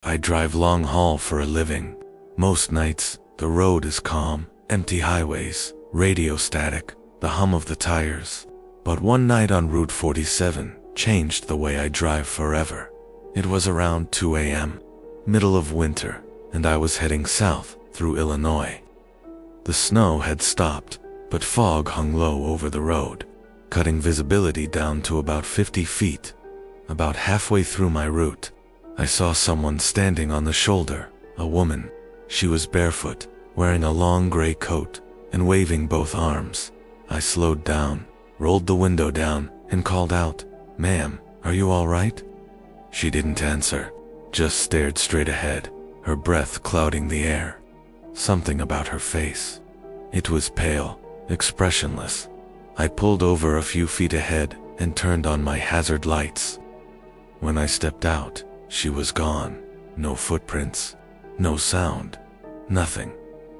I drive long haul for a living. Most nights, the road is calm, empty highways, radio static, the hum of the tires. But one night on Route 47 changed the way I drive forever. It was around 2 a.m., middle of winter, and I was heading south through Illinois. The snow had stopped, but fog hung low over the road, cutting visibility down to about 50 feet. About halfway through my route, I saw someone standing on the shoulder, a woman. She was barefoot, wearing a long gray coat, and waving both arms. I slowed down, rolled the window down, and called out, "Ma'am, are you all right?" She didn't answer, just stared straight ahead, her breath clouding the air. Something about her face. It was pale, expressionless. I pulled over a few feet ahead and turned on my hazard lights. When I stepped out, she was gone. No footprints, no sound, nothing.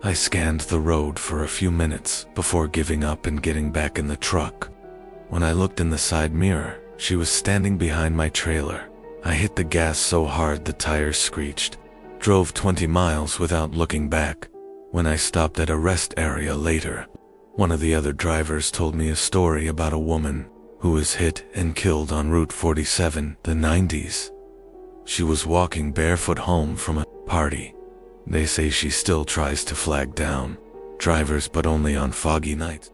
I scanned the road for a few minutes before giving up and getting back in the truck. When I looked in the side mirror, she was standing behind my trailer. I hit the gas so hard the tires screeched. Drove 20 miles without looking back. When I stopped at a rest area later, one of the other drivers told me a story about a woman who was hit and killed on Route 47, the 90s. She was walking barefoot home from a party. They say she still tries to flag down drivers, but only on foggy nights.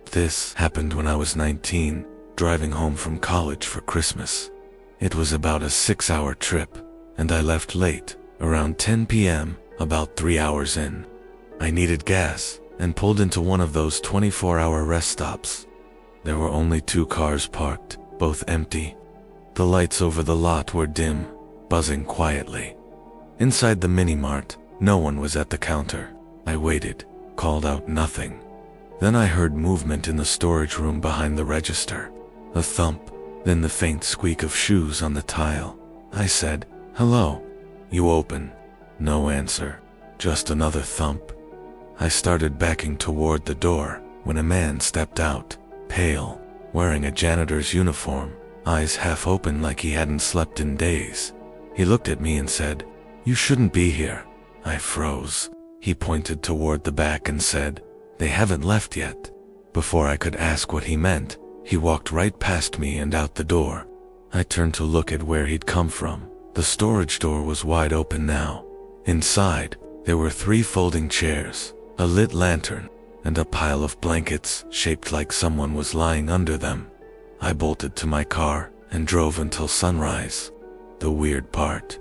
This happened when I was 19, driving home from college for Christmas. It was about a 6-hour trip, and I left late, around 10 p.m., about 3 hours in. I needed gas and pulled into one of those 24-hour rest stops. There were only 2 cars parked, both empty. The lights over the lot were dim, buzzing quietly. Inside the mini-mart, no one was at the counter. I waited, called out nothing. Then I heard movement in the storage room behind the register. A thump, then the faint squeak of shoes on the tile. I said, "Hello." "You open." No answer, just another thump. I started backing toward the door when a man stepped out, pale, wearing a janitor's uniform, eyes half open like he hadn't slept in days. He looked at me and said, "You shouldn't be here." I froze. He pointed toward the back and said, "They haven't left yet." Before I could ask what he meant, he walked right past me and out the door. I turned to look at where he'd come from. The storage door was wide open now. Inside, there were 3 folding chairs, a lit lantern, and a pile of blankets shaped like someone was lying under them. I bolted to my car and drove until sunrise. The weird part,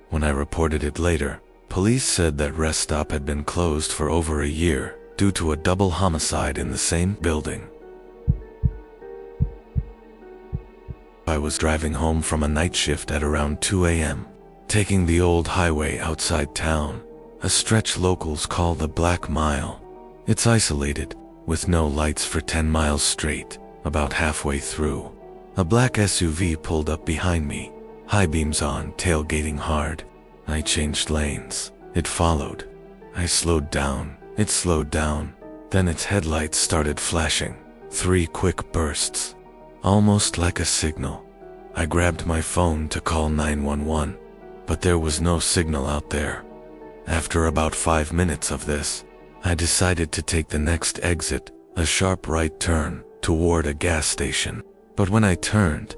when I reported it later, police said that rest stop had been closed for over a year due to a double homicide in the same building. I was driving home from a night shift at around 2 a.m., taking the old highway outside town, a stretch locals call the Black Mile. It's isolated, with no lights for 10 miles straight. About halfway through, a black SUV pulled up behind me, high beams on, tailgating hard. I changed lanes. It followed. I slowed down. It slowed down. Then its headlights started flashing. 3 quick bursts, almost like a signal. I grabbed my phone to call 911, but there was no signal out there. After about 5 minutes of this, I decided to take the next exit, a sharp right turn toward a gas station. But when I turned,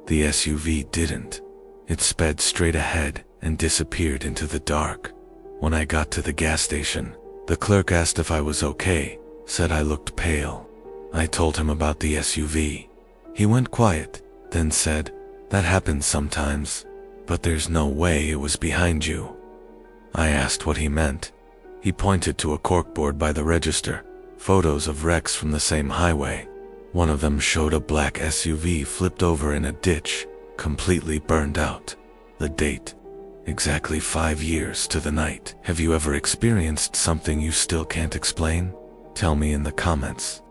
the SUV didn't. It sped straight ahead and disappeared into the dark. When I got to the gas station, the clerk asked if I was okay, said I looked pale. I told him about the SUV. He went quiet, then said, "That happens sometimes, but there's no way it was behind you." I asked what he meant. He pointed to a corkboard by the register, photos of wrecks from the same highway. One of them showed a black SUV flipped over in a ditch, completely burned out. The date, exactly 5 years to the night. Have you ever experienced something you still can't explain? Tell me in the comments.